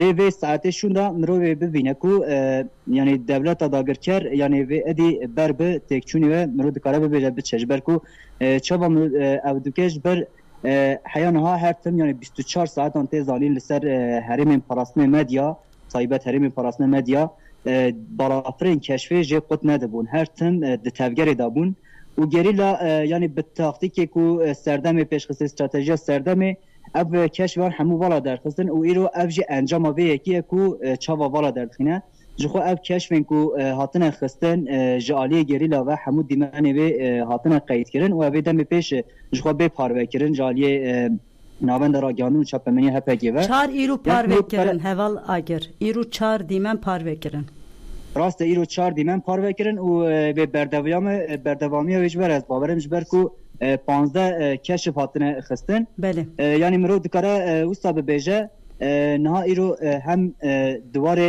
ve saate şunda mirove bibîne ku yani devleta dagirker yani ve edi berbe tekçûnî ve mirov dikare bibêje biçe ji ber ku çaba ev dike ji ber heyaniha her tim yani 24 saatan tê zanîn li ser herêmên parastinê medya taybet herêmên parastinê medya balafirên keşfê jê qut nedibûn her tim di tevgerê de bûn û gerîla yani bi taktîkê ku serdemê pêşxistî stratejiya serdemê ev keşvan hemû vala derxistin û îro ev jî encama vê yekî ku çava vala derdixîne ji xwe ev keşfên ku hatine xistin ji aliyê gerîla ve hemû dîmenê vê hatine qeydkirin û evê demê pêş ji xwe bê parvekirin ji aliyê navenda ragihandin û çapemenî HPG ve çar îro parvekirin heval agir îro çar dîmen parvekirin rast îro çar dîmen parvekirin û vê berdewamiya wê ji ber ez bawerim ji ber ku 15 keşif hatine xistin yani mirov dikare wisa bibêje niha îro hem diwarê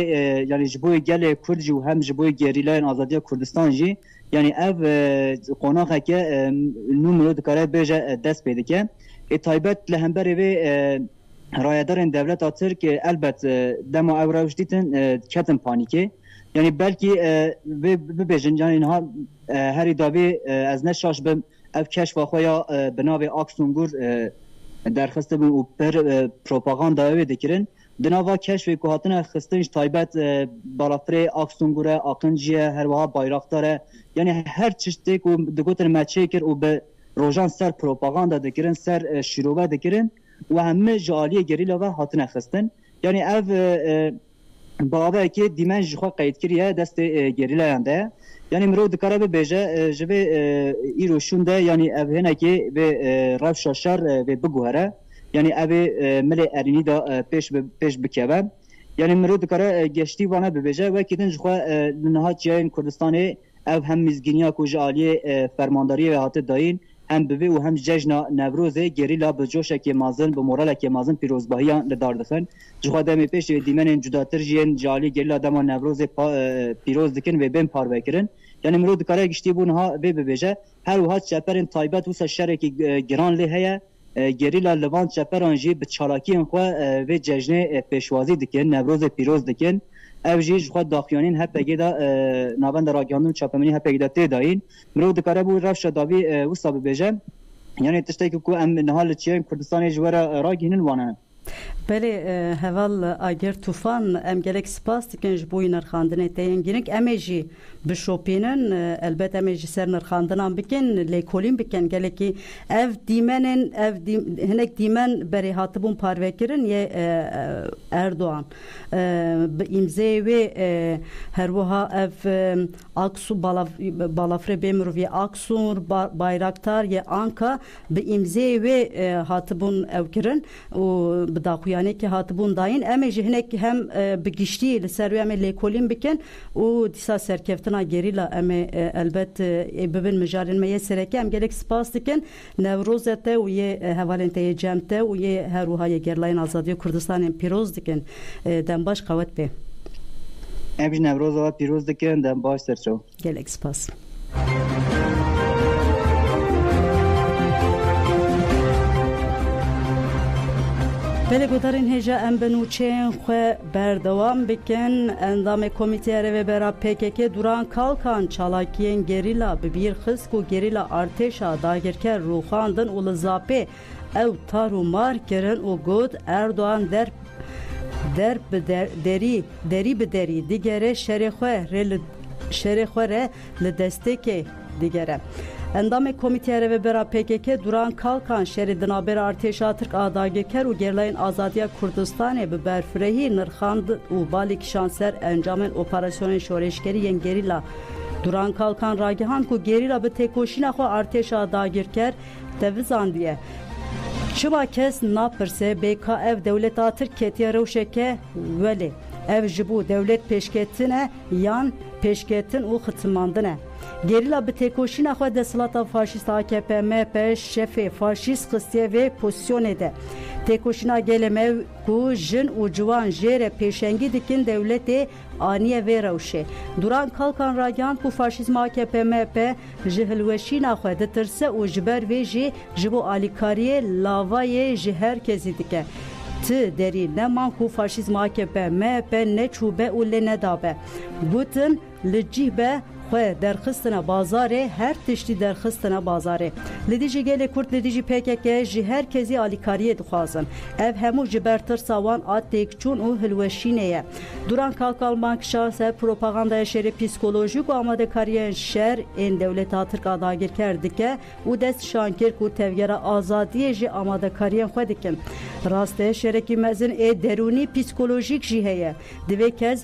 yani ji bo gelê Kurd jî û hem ji bo gerîlayên Azadiya Kurdistan jî yani ev qonaxeke nû mirov dikare bêje dest pê dike taybet li hemberê vê rayedarên devleta Tirk elbet dema ew rewş dîtin ketin panîkê yani belkî vê bibêjin yani niha herî davê ez ne şaş bim ev keşfa xwe ya bi navê Aksungur derxist bûn û per propaganda wê dikirin di nava keşfê ku hatine xistin ji taybet balafirê Aksungur e Aqinci ye herwiha Bayraktar e yani her çeşitê ku digotin me çê kir û bi rojan ser propaganda dikirin ser şîrove dikirin û hemû ji aliyê gerîla ve hatine xistin yani ev bavekê dîmen ji xwe qeydkiriye destê gerîlayan de ye yani mirov dikare bibêje ji vê îroşûn de yani ev hinekê vê rewşa şer vê biguhere yani evê milê erînî da pêş bikeve yani mirov dikare geştî vane bibêje wekî din ji xwe li niha çiyayên Kurdistanê ev hem mîzgîniya ku ji aliyê fermandariyê ve hatê dayîn hem bi vê û hem cejna Newrozê gerîla bi coşekê mezin bi moralekê mezin pîrozbahiyan li dar dixin ji xwe demê pêş vê dîmenên cudatir jî yên ji aliyê gerîla dema Newrozê pîroz dikin vê bên parvekirin yani mirov dikare giştî bû niha vê bibêje her wiha çeperên taybet wisa şerekî giran lê heye gerîla li van çeperan jî bi çalakiyên xwe vê cejnê pêşwazî dikin Newrozê pîroz dikin ev jî ji xwe daxuyanîn HPG da navenda ragihandin û çapemenî HPG da tê dayîn mirov dikare bû rewşa davî wisa bibêje yani tiştekî ku em niha li çiyayên Kurdistanê ji were ragihînin wane Belê heval agir tufan em gelek spas dikin ji bo nirxandinê te yên ginik em ê jî bişopînin elbet em ê jî ser nirxandinan bikin lêkolîn bikin gelekî ev dîmenên hinek dîmen berê hatibûn parvekirin ye Erdoğan bi îmzeyê wê herwiha ev Aksu balafirê bê mirovî Aksur Bayraktar ye Anka bi îmzeyê wê hatibûn ew kirin û bi daxuyanekî hatibûn dayîn em ê jî hinek hem bi giştî li ser wê em ê lêkolîn bikin û dîsa serkeftina gerîla em ê elbet bibin mijarên me yê sereke em gelek spas dikin Newrozê te û yê hevalên te yê cem te û yê her wiha yê gerlayên Azadiya Kurdistanên pîroz dikin dem baş qewet bê em jî Newroza we pîroz dikin dem baş serçav gelek spas Belê gudarên hêja em bi nûçeyên xwe berdewam bikin endamê komîteya rêvebera PKK duran kalkan çalakiyên gerîla bi bîr xist û gerîla artêşa dagirker rûxandin û li zapê ew tar û mar kirin û got Erdoğan derî bi derî digere şerê xwe re li destekê digere Endamê komîteya rêvebera PKK duran kalkan şerê di navbera artêşa Tirk a dagirker û gerlayên Azadiya Kurdistanê bi berfirehî nirxandin û balî kişan ser encamên operasyonên şoreşgerî yên gerîla duran kalkan ragihand ku gerîla bi têkoşîna xwe artêşa dagirker tevizandiye çima kes napirse bêka ev dewleta Tirk ketiye rewşeke welê ev ji bo dewlet pêşketin e yan pêşketin û xizmandin e gerîla bi têkoşîna xwe desthilata faşîst AKP MHP şefê faşîst xistiye vê pozisyonê de têkoşîna gelê me ku jin û ciwan jê re pêşengî dikin dewletê aniye vê rewşê duran kalkan ragihand ku faşîzm AKP MHP ji hilweşîna xwe ditirse û ji ber vê jî ji bo alîkariyê lavayê ji herkesî dike Tı deri ne manku faşizm AKP MHP ne çube u le ne dabe. Gutin li cihbe خو درخستنا بازاره هر تشتی درخستنا بازاره لدیجی گله کرد لدیجی PKK جی هر کسی آلیکاریه دخوازن ev همو جبرتر سوان آتیک چون او هلوشینه دوران kalkalmak şahse propagandaya şeri psikolojik و آماده کاریه شر این دولت آترک آداگیر کردکه و دست شانکر کو تفگره آزادیه جی آماده کاریه خودکن راسته شرکی مزن درونی پسیکولوژیک جی هیه دوی کز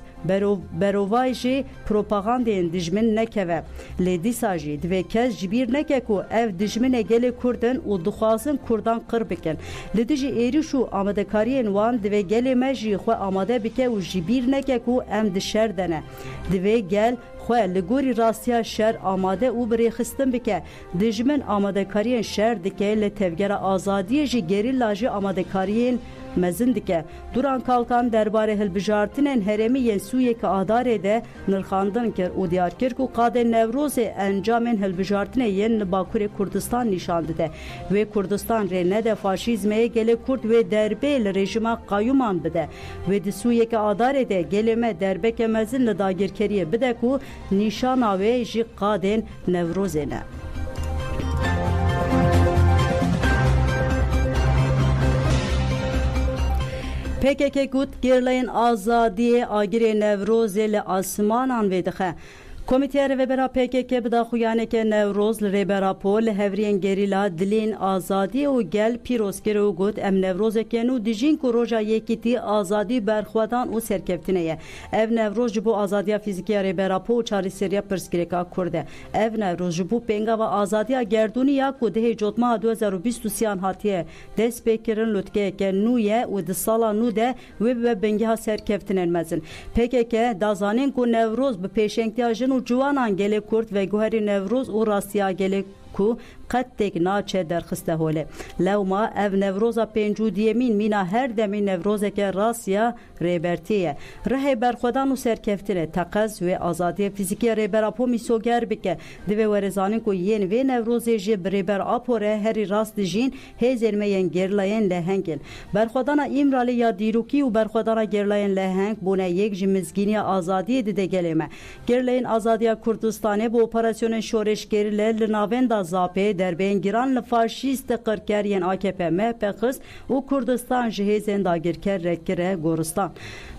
بروای جی propagandین دجمن nekeve. Ledi saji dve kez jibir nekeku ev dijmine gele Kurdin u duxwazin Kurdan qir bikin. Ledi ji êrîş û amadekariyên wan divê gelê me jî xwe amade bike û jibîr nekeku em di şer dene. Divê gel xwe li gorî rastiya şer amade û birêxistin bike. Dijmin amadekariyên şer dike li tevgera azadiyê jî gerîlla jî amadekariyên mezin dike. Duran kalkan derbare hilbijartinên heremî yên Sûyekê adarê de nirxandin kir û diyar kir ku qadê Newrozê encamên hilbijartinê yên li Bakurê Kurdistan nîşan dide. Wê Kurdistan rê nede faşîzmeyê gelê Kurd wê derbê li rejima qayûman bide. Wê di Sûyekê adarê de gelê me derbeke mezin li dagirkeriyê bide ku nîşana wê jî qadên Newrozê ne. PKK gut girlayın azadiye agire Newrozê li asmanan vedixe. Komîteya Rêvebera PKK bi daxuyaneke Newroz li Rêbera li hevriyên gerîla dilên azadî û gel pîrozkir û got em Newrozeke nû dijîn ku roja yekîtî azadî berxwedan û serkeftinê ye. Ev Newroz ji bo azadiya fîzîkî ya Rêbera û çarîseriya pirsgirêka Kurd e. Ev Newroz ji bo pengava azadiya gerdûnî ya ku dihê cotmeha 2023 hatiye dest pêkirin lutkeyeke nû ye û di sala nû de wê bi bengeha serkeftinên mezin. PKK dazanên ku Newroz bi pêşengtiya jin Ciwanan gelê Kurd ve guherî Newroz û rastiya gelê ku qettek naçe derxiste hole. Lewma ev Newroza pêncû diyemîn mîna her demî Newrozeke rasiya rêbertiye. Rihê berxwedan û serkeftinê teqez wê azadiya fîzîkî Rêbera mîsoger bike. Divê werêzanîn ku yên vê Newrozê jî bi Rêber Apo re herî rast dijîn hêzên me yên gerlayên lehengin. Berxwedana İmralê ya dîrokî û berxwedana gerlayên leheng bûne yek ji mizgîniya azadiyê dide gelê me. Gerlayên azadiya Kurdistanê bu operasyonên şoreşgerî li navenda zapê derbeyên giran li faşîst qirkeriyên AKP MHP xist û Kurdistan ji hêzên dagirker rekire Goristan.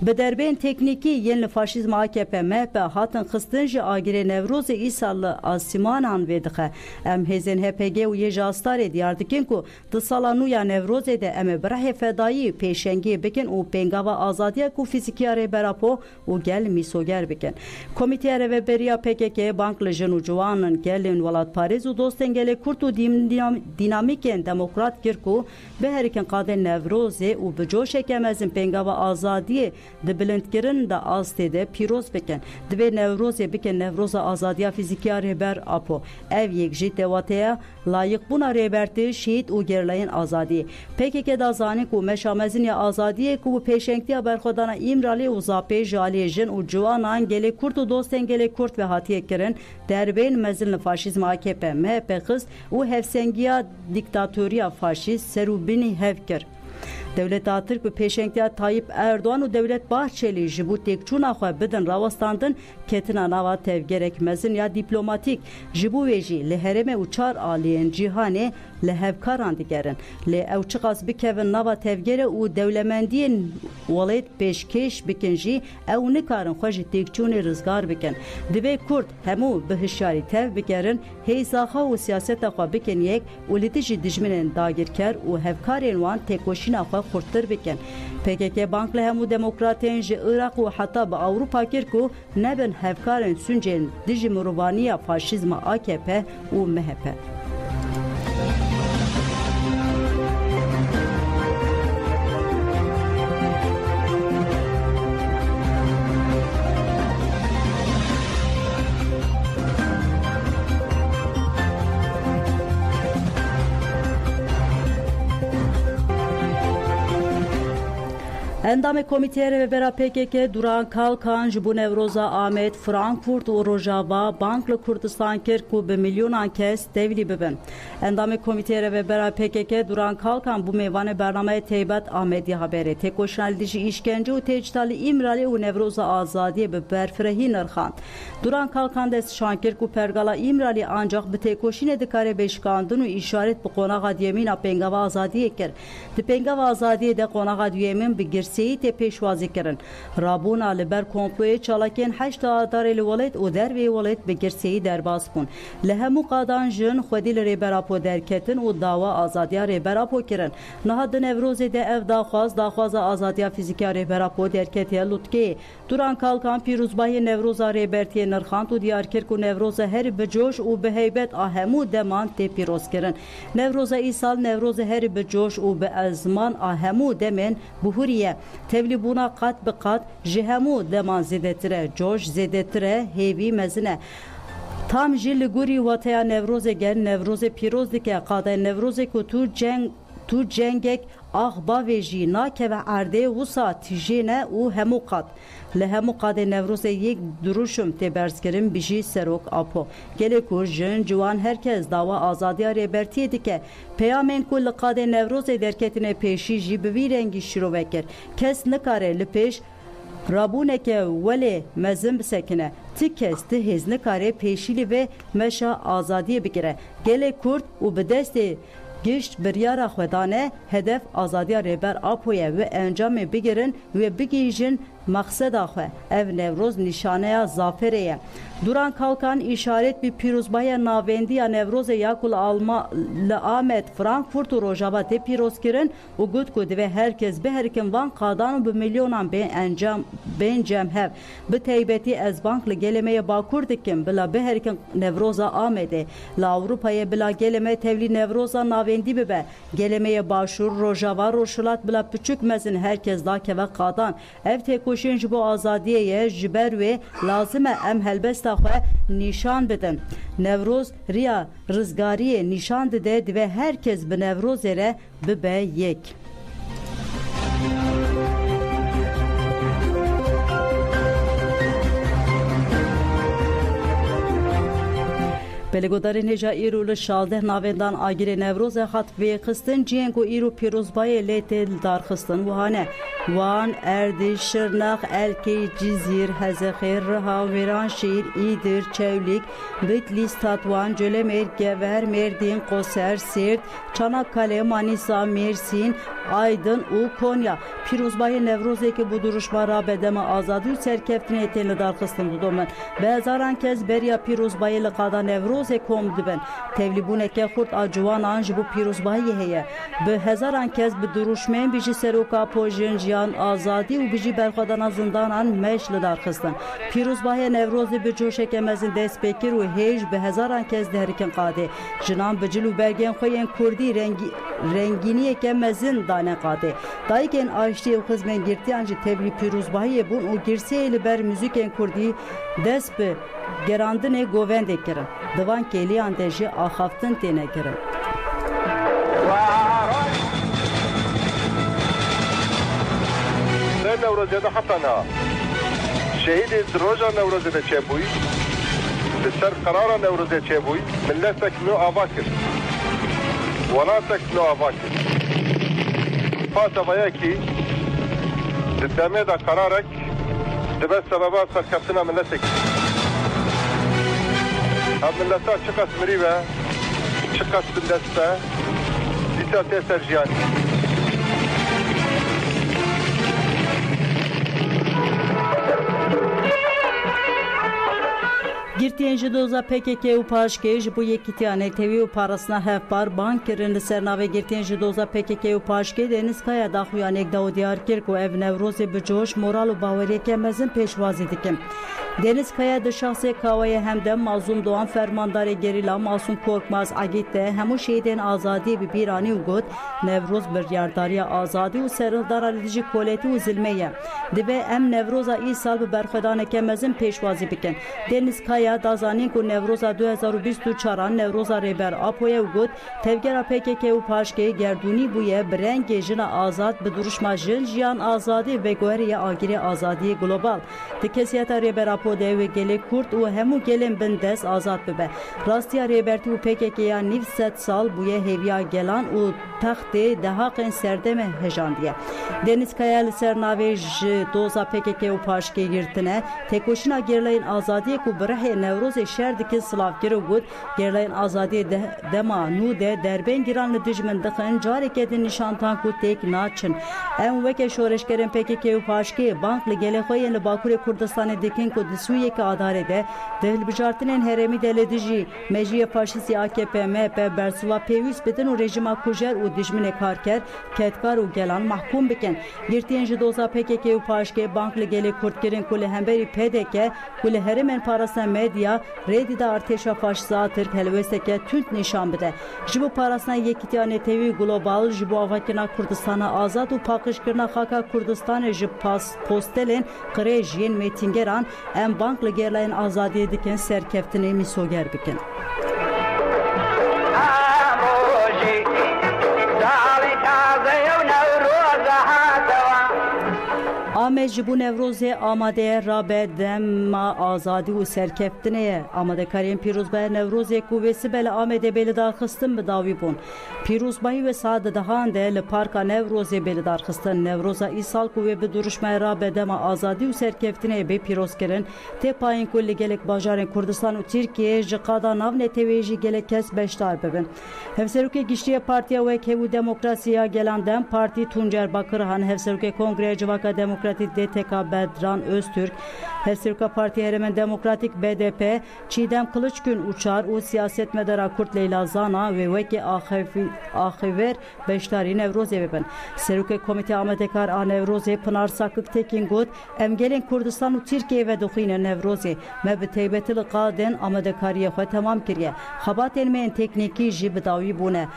Bi derbeyên teknîkî yên li faşîzm AKP MHP hatin xistin ji agirê Newrozê îsal li asîmanan vê dixe. Em hêzên HPG û yê ji Astarê diyar dikin ku di sala nû ya Newrozê de em ê birehê fedayî pêşengiyê bikin û pengava azadiya ku fîzîkiya Rêbera û gel mîsoger bikin. Komîteya Rêveberiya PKK bank li jin û ciwanin gelên welatparêz û dostên gelê Kurd û dinamîkên demokrat kir ku bi herîkin qadên Newrozê û bi coşeke mezin pengava azadiyê di bilindkirin de astê de pîroz bikin. Divê Newrozê bikin Newroza azadiya fîzîkiya Rêber Apo. Ev yek jî tewateya layıqbûna rêbertî şît û gerlayên azadiyê. PKK da zanî ku meşa mezin ya azadiyê ku bi pêşengtiya berxwedana İmralê û zapê ji aliyê jin û ciwanan gelê Kurd û dostên gelê Kurd ve hatiye kirin derbeyên mezin li faşîzm AKP MHP xist û hevsengiya diktatoriya faşîst serûbinî hev kir. Devleta Türk bi pêşengtiya Tayyip Erdoğan û Devlet Bahçeli ji bo têkçûna xwe bidin rawestandin ketina nava tevgerek mezin ya dîplomatîk ji bo wê jî li herêmê û çar aliyên cîhanê li hevkaran digerin. Lê ew çiqas bikevin nava tevgere û dewlemendiyên welêt pêşkêş bikin jî ew nikarin xwe ji têkçûnê rizgar bikin. Divê Kurd hemû bi hişyarî tev bigerin hêza xwe û siyaseta xwe bikin yek û li dijî dijminên dagirker û hevkarên wan têkoşîna xwe xurttir bikin. PKK bank li hemû demokratên ji Iraq û heta bi Awropa kir ku nebin hevkarên Sûncên dijî mirovaniya faşîzma AKP û MHP. Endamê Komîteyê Rêvebera PKK Duran Kalkan ji bo Newroza Amed Frankfurt û Rojava bank li Kurdistan kir ku bi milyonan kes tevlî bibin. Endamê Komîteyê Rêvebera PKK Duran Kalkan bu mêvanê bernameyê Teybet Ahmedî haberê têkoşina li dijî îşkence û têcdalî İmralê û Newroza Azadiyê bi berfirehî nirxand. Duran Kalkan destşan kir ku pergala İmralê ancak bi têkoşînê dikare bêşikandin û îşaret bi qonaxa duyemîna pengava azadiyê kir. Di pengava azadiyê de qonaxa duyemîn bi girseyî tê pêşwazî kirin. Rabûna li ber komployê çalakên heşta adarê li welat û dervê welat bi girseyî derbas bûn. Li hemû qadan jin xwedî li rêberapo derketin û dawa azadiya rêberapo kirin. Niha di Newrozê de ev daxwaza azadiya fîzîka rêberapo derketiye Lutkeyê. Duran Kalkan pîrozbahiyê Newroza rêbertiyê nirxand û diyar kir ku Newroza herî bi coş û bi heybet a hemû deman tê pîrozkirin. Newroza îsal Newroza herî bi coş û bi ezman a hemû demên bihûriye. Tevlîbûna qat bi qat ji hemû deman zêdetir e, coş zêdetir e, hêvî mezin e. Tam jî li gorî wateya Newrozê gel Newrozê pîroz dike qadayê Newrozê ku tu cengek axbavê jî nakeve erdê wisa tîjêne û hemû qat. Li hemû qadê Newrozê yek duruşum tê berzkirin bijî serok apo. Gelê ku jin ciwan herkes dawa azadiya rêbertiyê dike. Peyamên ku li qadê Newrozê derketine pêşî jî bi vî rengî şîrove kir. Kes nikare li pêş rabûneke welê mezin bisekine. Ti kes ti hêz nikare pêşîlî ve meşa azadiyê bigire. Gelê Kurd û bi destê Gişt biryara xwedane hedef azadiya rêber apoye ve encamê bigirin ve bigîjin makseda xwe. Ev Newroz nîşaneya zaferê ye. Duran Kalkan işaret bir pîrozbahiya navendiya Newrozê ya ku li Amed Frankfurt û Rojava tê pîrozkirin û got ku divê herkes biherikin van qadan û bi milyonan bên cemhev. Bi taybetî ez bank li gelemeyê Bakur dikim bila biherikin Newroza Amedê. Li Awropayê bila geleme tevlî Newroza navendî bibe. Gelemeyê Başûr, Rojava, Roşilat bila piçûk mezin herkes da keve qadan. Ev têkoşîn ji bo azadiyê ye ji ber wê lazim e em helbesta xwe nîşan bidin. Newroz riya rizgariyê nîşan dide divê herkes bi Newrozê re bibe yek. Belêgodarên hêja îro li 16 navendan agirê Newrozê hat vêxistin ciyên ku îro pîrozbayê lê tê darxistin wihane. Wan, Erdî, Şirnex, Elkê, Cizîr, Hezexêr, Riha, Wêranşehîr, İdir, Çewlîk, Bitlis, Tatvan, Colemêr, Gever, Mêrdîn, Qoser, Sêrt, Çanakkale, Manîsa, Mêrsîn, Aydın û Konya. Pîrozbayê Newrozê bu duruşma rabedema azadî û serkeftinê tên li darxistin didomin. Bi hezaran kes beriya pîrozbayê li qada Newrozê kom dibin. Tevlîbûneke xurt a ciwanan ji bo pîrozbayê heye. Bi hezaran kes bi duruşmeyên bijî seroka pojin jiyan azadî û bijî berxwedana zindanan meş li darxistin. Pîrozbayê Newrozê bi coşeke mezin dest pê kir û hêj bi hezaran kes diherikin qadê. Jinan bi cil û belgên xwe yên Kurdî rengîniyeke mezin dane qadê. Dayikên aştî û xizmên girtiyan jî tevlî pîrozbayiyê bûn û girseyê li ber muzîkên Kurdî dest bi gerandinê govendê kirin. Divan kêliyan de jî axaftin têne kirin. Newrozê de hetana şehîdê roja Newrozê de çêbûyî li ser qerara Newrozê çêbûyî milletek nû ava kir welatek nû ava kir pasavayekî di demê de qerarek dibe sebeba serkeftina milletekî ev milleta çi qas mirî ve çi qas bindest be dîsa tê ser jiyanî. Girtiyên ji doza PKK û paşkê ji bo yekîtiyanê tevî û parastina hevpar bank kirin li ser navê girtiyên ji doza PKK û paşkê Denizkaya daxuyanek da û diyar kir ku ev Newrozê bi coş moral û baweriyeke mezin pêşwazî dikin. Deniz Kaya de şahsi kavaya hem de Mazlum Doğan fermandarı gerila Masum Korkmaz agitte hemu şehidin azadi bir birani ugut Nevruz bir yardariya azadi u serildar alici koleti u zilmeye dibe em Nevroza İsal bir berxedane kemezin peşvazi bikin. Deniz Kaya dazanin ku Nevroza 2024 Nevroza reber apoya ugut tevgera PKK u paşke gerduni buye brenge jina azad bir duruşma jil jiyan azadi ve goheriye agiri azadi global. Dikesiyata reber apo de ve gele kurt u hemu gelin bindes azad bibe. Rastiya reberti u PKK'ya 900 sal buye heviya gelan u taxte dehaqen serdeme hejandiye. Deniz Kaya sernave doza PKK u paşke girtine tekoşina gerleyin azadiye ku brehe Nevruz şerdiki slavgir ugut gerleyin azadiye dema nu de derben giran dijmin dixin carek edin nişantan ku tek naçın. Em veke şoreşkerin PKK u paşke banklı gele xoyen li Bakurê Kurdistanê dikin ku di Sûyeyê adarê de di hilbijartinên herêmî de li dijî mejiyê faşîstî AKP MHP bersiva pêwîst bidin û rejima kujer û dijminê karker ketkar û gelan mahkum bikin. Girtiyên ji doza PKK û paşkê bank li gelê Kurdkirin ku li hemberî PDK ku li herêmên parastina medya rêdî de artêşa faşîsta Tirk helwesteke tund nîşan bide. Ji bo parastina Yekîtiya Netewî Global ji bo avakirina Kurdistana azad û paqijkirina xaka Kurdistanê ji postelên qirê jiyên mêtingeran em bank li gerlayên azadiyê dikin serkeftinê mîsoger bikin. Ahmet ji bu Nevrozê amade rabe dema azadî û serkeftinê amadekariyên pîrozbaya Nevrozê ku wê sibele Amedê bêlidarxistin bi dawî bûn. Pîrozbayî ve saat dehan de li parka Nevrozê bêlidarxistin. Nevroza îsal ku wê bi duruşmaya rabe dema azadî û serkeftinê bê pîrozkirin tê payên ku li gelek bajarên Kurdistan û Tirkiye ji qada nav netewê jî gelek kes beşdar bibin. Hevserokê Giştiya Partiya Wek Hev û Demokrasiya gelan dem Partî Tuncer Bakırhan Hevserokê Kongreya Civaka Demokratik DTK Bedran Öztürk, Hevseroka Parti Heremen Demokratik BDP, Çiğdem Kılıçgün Uçar u siyaset medara Kurt Leyla Zana ve Veki Ahiver Beştari Nevrozê bibin. Serokê Komite Amedekar a Nevrozê Pınar Sakık Tekin got, em gelin Kurdistan u Tirkiye ve duxîne Nevrozê me bi teybetil qadên amedekariye xwe temam kiriye. Xebatên me yên teknîkî jî bi dawî bûne.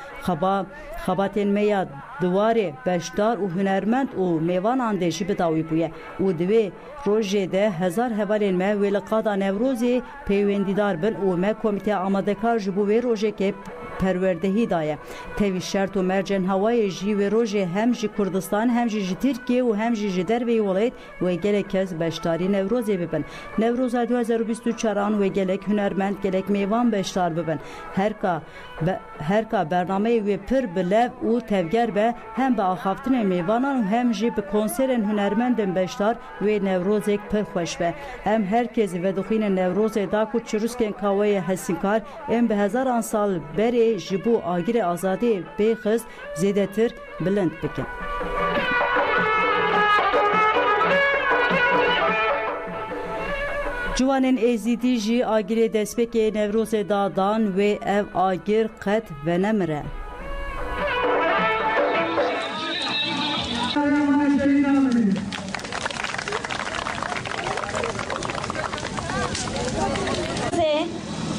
Xebatên me ya duwarê beşdar û hunermend û mêvanan de jî bi dawî bûye û di vê rojê de hezar hevalên me wê li qada Nevrozê peywendîdar bin û me komîteya amadekar ji bo wê rojekê perwerdehî daye. Tevî şert û mercên hewayê jî wê rojê hem ji Kurdistan hem jî ji Tirkiye û hem jî ji derveyî welat wê gelek kes beşdarî Nevrozê bibin. Nevroza 2024 wê gelek hunermend gelek mêvan beşdar bibin. Herka bernameyê wê pir bi lev û tevger be hem bi axaftinên mêvanan û hem jî bi konserên hunermendên beşdar wê Nevrozek pir xweş be. Em herkesî vedixînin Nevrozê da ku çirûskên kawayê hesînkar em bi hezaran sal berê ji bo agirê azadiyê bêxiz zêdetir bilind bikin. Ciwanên êzîdî jî agirê destpêkê Nevrozê da dan wê ev agir qet venemire.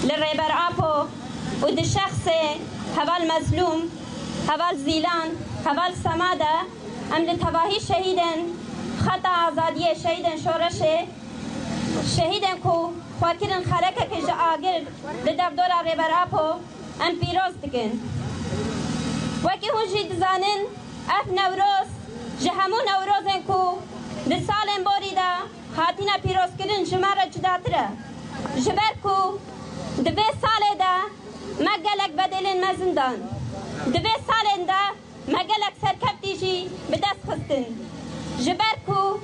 للريبر أبو ود الشخص هبال مظلوم هبال زيلان هبال سمادة أم لتباهي شهيدا خطأ آزادية شهيدا شورشة شهيدا كو خواكرن خركة كجاغر لدبدور ريبر أبو أم بيروز دكن وكي هون جي دزانن أف نوروز جهمو نوروزن كو دسالن بوريدا هاتينا بيروز كرن جمارة جداتره جبر كو دوی ساله دا مگلک بدلن مزندان دوی ساله دا مگلک سرکفتی جی به دست خستن جبر کو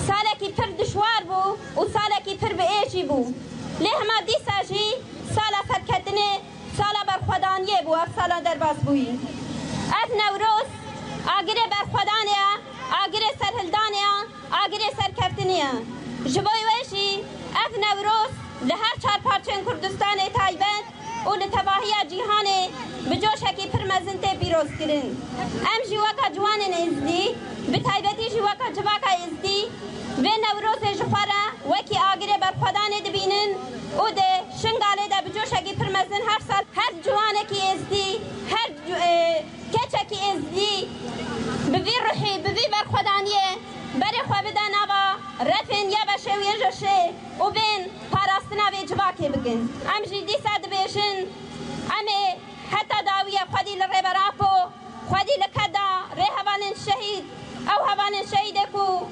ساله کی پر دشوار بو و ساله کی پر به ایجی بو لهما دیسا جی ساله سرکتنه ساله برخودانیه بو اف ساله در باز بوی از نوروز آگره برخودانیا آگره سرهلدانیا آگره سرکفتنیا جبای ویشی اف نوروز لهر چار پارچن کردستان تایبند و لتباهی جیهان بجوشکی پرمزنت پیروز کرن ام جواکا جوان ازدی به تایبتی جواکا جواکا ازدی و نوروز جفاره وکی آگره برخود خو بدن آوا رفن یا بشه و یجشه و بین پاراستنا و جواکی بگن ام جدی ساد بیشن ام حتی داویه خودی لربراپو خودی لکدا ره هوالن شهید او هوالن شهید کو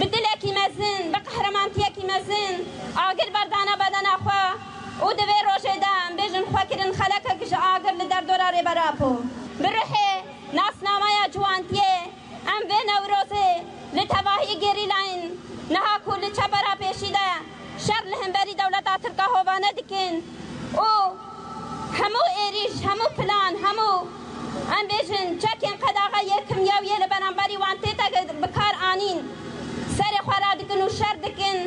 بدلکی مزن بقهرمانتیکی مزن آگر بردانا بدن خو و دوی روشه دام بیشن خو کرن خلقه کش آگر لدر دورا ربراپو بروحه ناسنامه جوانتیه ام به نوروزه لتواهی گریلاین نها کل چپرا پیشیده شر لهم بری دولتا ترکا هوانه دکن او همو ایریش همو پلان همو ام بیشن چکن قداغا یکم یاویه لبنانباری وانتی تا بکار آنین سر خورا دکن و شر دکن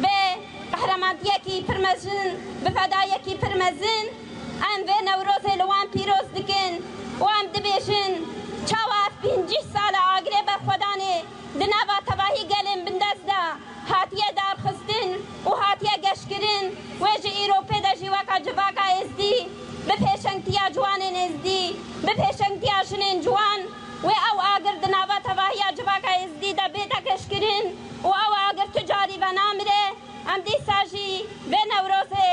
به قهرمانتی کی پرمزن به فدای کی پرمزن ام به نوروزه لوان پیروز دکن و ام دبیشن چاواف 50 سال آگره بر خودانه دنابا تباهی گلن بندازده هاتیه دار خستن و هاتیه گشکرن و جی ایروپی دا جیوکا جواکا ازدی به پیشنگتیا جوانن ازدی به پیشنگتیا شنن جوان و او آگر دنابا تباهی جواکا ازدی دا بیتا گشکرن و او آگر تجاری و نامره ام دی ساجی به نوروزه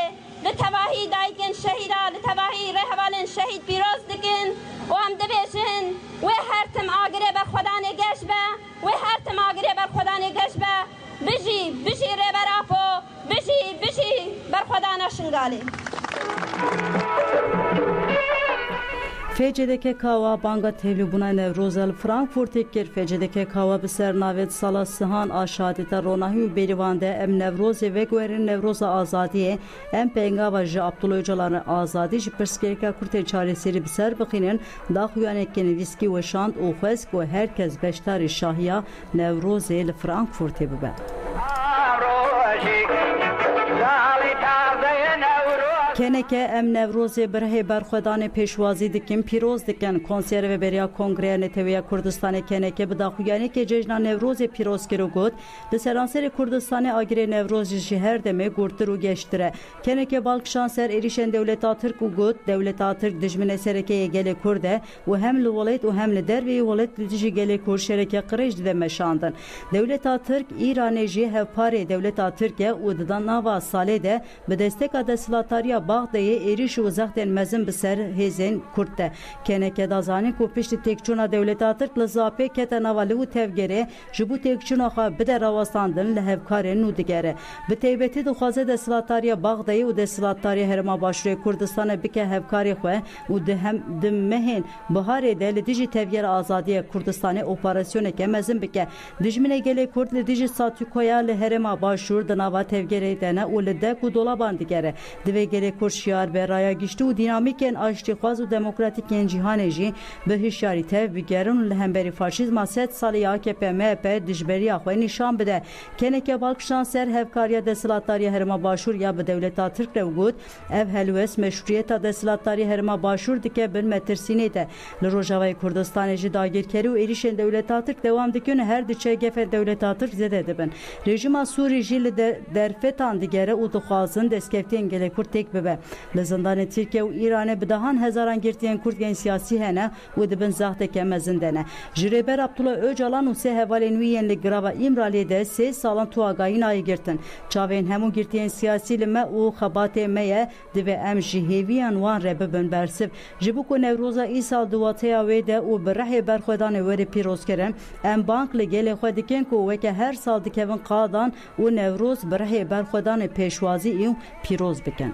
لتباهی دایکن شهیدا لتباهی رهوالن شهید پیروز دکن و هم دبیشن و هر تم آگره بر خدانه گش به و هر تم آگره بر خدانه گش به بجی ره براپو بجی بر خدانه شنگالی فجدeke kava banga tevli buna Nevrozal Frankfurt'e kir fecedeke kava bi ser navet sala sihan aşadete ronahi berivande em Nevroze ve guerin Nevroza azadiye em pengava ji Abdullah Öcalan'ı azadi ji perskerika kurte çareseri bi ser bixinin daxuyanekeni viski ve şant o xesk ve herkes beştari şahiya Nevroze li Frankfurt'e bibe. Keneke em Nevrozê birhê berxwedanê pêşwazî dikin pîroz dikin konser ve beriya Kongreya Neteweya Kurdistanê keneke bi daxuyanekê cejna Nevrozê pîroz kir û got li seranserê Kurdistanê agirê Nevrozê ji her demê gurtir û geştire. Keneke balkişan ser êrişên Dewleta Tirk û got Dewleta Tirk dijminê serekeyê gelê Kurd e û hem li welat û hem li derveyê welat li dijî gelê Kurd şereke qirêj dide meşandin. Dewleta Tirk Îranê jî hevparê Dewleta Tirk e û di nava salê de bi desteka desthilatariya Bağdayê êriş û zextên mezin bi ser hêzên Kurd de. Keneke da zanîn ku piştî têkçûna Dewleta Tirk li zapê kete nava li û tevgerê ji bo têkçûna xwe bide rawastandin li hevkarên nû digere. Bi taybetî dixwaze desthilatariya Bağdayê û desthilatariya Herêma Başûrê Kurdistanê bike hevkarê xwe û di mehên biharê de li dijî tevgera azadiya Kurdistanê operasyoneke mezin bike. Dijminê gelê Kurd li dijî statûkoya li Herêma Başûr di nava tevgerê de ne û li dek û dolaban digere. Divê gelê Kurd şiar be raya giştî û dînamîkên aştîxwaz û demokratîkên cîhanê jî bi hişyarî tev bigerin û li hemberî faşîzma 7 salî AKP MHP dijberiya xwe nîşan bide. Keneke balkişan ser hevkariya desthilatariya Herêma Başûr ya bi Dewleta Tirk re got ev helwest meşruiyeta desthilatariya Herêma Başûr dike bin metirsînê de. Li Rojavayê Kurdistanê jî dagirkerî û êrişên Dewleta Tirk dewam dikin her diçe gefê Dewleta Tirk zêde dibin. Rejima Sûrî jî li derfetan digere û dixwazin destkeftiyên gelê Kurd têk bibe. Li zindanê Tirkiye û Îranê bi dehan hezaran girtiyên Kurd yên siyasî hene û dibin zahteke mezin de ne. Ji rêber Abdullah Öcalan û sê hevalên wî yên li girava İmraliyê de 3 salan tuagayî nayê girtin. Çavên hemû girtiyên siyasî li me û xebatê me ye divê em ji hêviyan wan re bibin bersiv. Ji bo ku Newroza îsal di wateya wê de û bi rehê berxwedanê werê pîroz kirin em bank li gelê xwe dikin ku weke her sal dikevin qadan û Newroz bi rehê berxwedanê pêşwazî û pîroz bikin.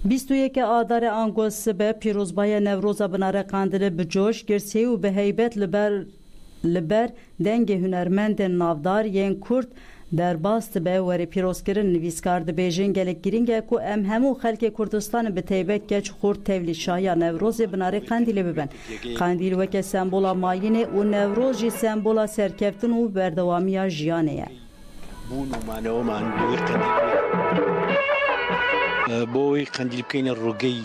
Bîstûyeke adarê Angos sibe pîrozbaya Newroza binare qandilê bi coş girsê û bi heybet li ber dengê hunermendên navdar yên Kurd derbas dibe werê pîrozkirin nivîskar dibêjin gelek giring e ku em hemû xelkê Kurdistanê bi taybet geç xurt tevlî şahiya Newrozê binarê Qandîlê bibin. Qandîl weke sembola mayînê û Newroz jî sembola serkeftin û berdewamiya jiyanê ye. بۆی قەندیل بکەینە ڕووگەی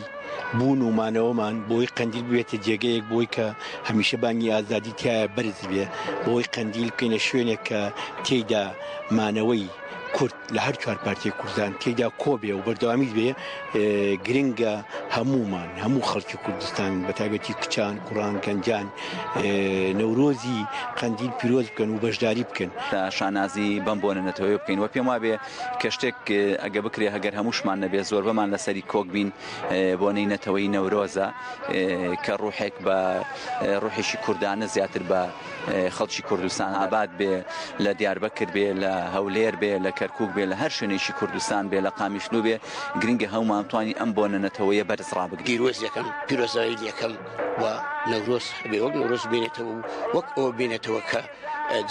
بوون و مانەوەمان بۆی قەندیل بێتە جێگەیەک بۆی کە هەمیشە بانگی ئازادی تایە بەرز بێ بۆی قەندیل بکەینە شوێنێک کە تێیدا مانەوەی کورد لە هەر چوار پارتیە کوردستان تێیدا کۆبێ و بەردەوامی بێ گرنگە هەمومان هەموو خەڵکی کوردستان بەتایبەتی کچان کوڕان گەنجان نەورۆزی قەندیل پیرۆز بکەن و بەشداری بکەن شانازی بەم بۆنەتەوەی بکەین و پێم وابێ کە شتێک ئەگە بکرێ هەگەر هەمووشمان نەبێ زۆر بەمان لەسەری کۆک بین بۆنەی نەتەوەی نەورۆزە کە ڕوحێک بە ڕوحێکی کوردانە زیاتر بە خەڵکی کوردستان ئاباد بێ لە دیاربەکر بێ لە هەولێر بێ لە کەرکووک بێ لە هەر شوێنێکی کوردستان بێ لە قامیشلو بێ گرنگە هەمومان توانی ئەم بۆنەتەوەیە بەرز ڕابگرین پیرۆز یەکەم پیرۆزایی یەکەم و نەورۆز هەبێ وەک نەورۆز بێنێتەوە و وەک ئەوە بێنێتەوە کە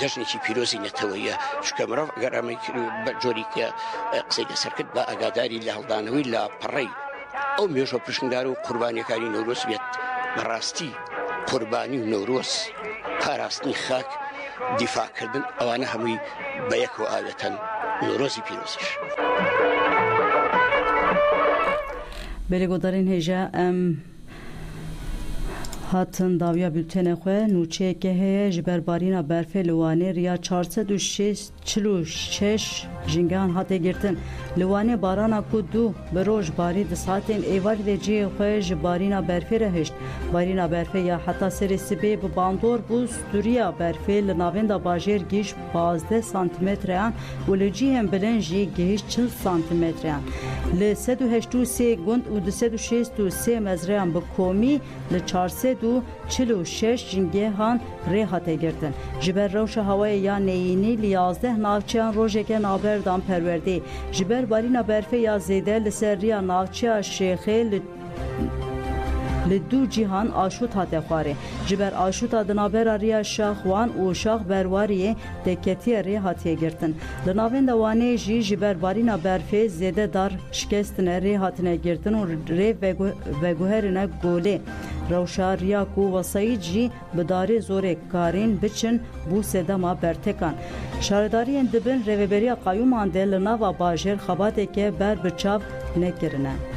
جەژنێکی پیرۆزی نەتەوەیە چونکە مرۆڤ ئەگەر ئەمەی بە جۆری کە قسەی لەسەر کرد بە ئاگاداری لە هەڵدانەوەی لە پەڕەی ئەو مێژە پشکندار و قوربانیەکانی نەورۆز بێت بەڕاستی قوربانی و نەورۆز پاراستنی خاک دیفاعکردن ئەوانە هەمووی بە یەکەوە ئاوێتەن نۆرۆزی پیرۆزیش بێلێگۆدارین هێژە ئەم هاتن داویا بولتێنە خوێ نوچەیەکە هەیە ji ber barîna berfê li Wanê riya 446 jîngehan hatê girtin. Li Wanê barana ku du bi roj barî di saetên êvarî de ciyê xwe ji barîna berfê re hişt. Barîna berfê ya heta serê sibê bi bandor bû stûriya berfê li navenda bajêr gihîşt 15 santimetreyan û li cihên bilind jî gihîşt 40 santimetreyan. Li 183 gund û 263 mezreyan bi komî li 446 jîngehan rê hatê girtin. Ji ber rewşa hewayê ya neyînî li 11 navçeyan rojeke naberdan perwerdê. Ji ber barîna berfê ya zêde li ser riya navçeya Şêxê li du cîhan aşût hate xwarê. Ji ber aşûta di navbera riya Şaxwan û Şax Berwariyê deketiya rê hatiye girtin. Li navenda Wanê jî ji ber barîna berfê zêde dar şikestine rê hatine girtin û rê veguherine golê. Rewşa riya ku wesayî jî bi darê zorê karên biçin bû sedema bertekan. Şaredariyên dibin rêveberiya qayûman de li nava bajêr xebateke ber bi çav nekirine.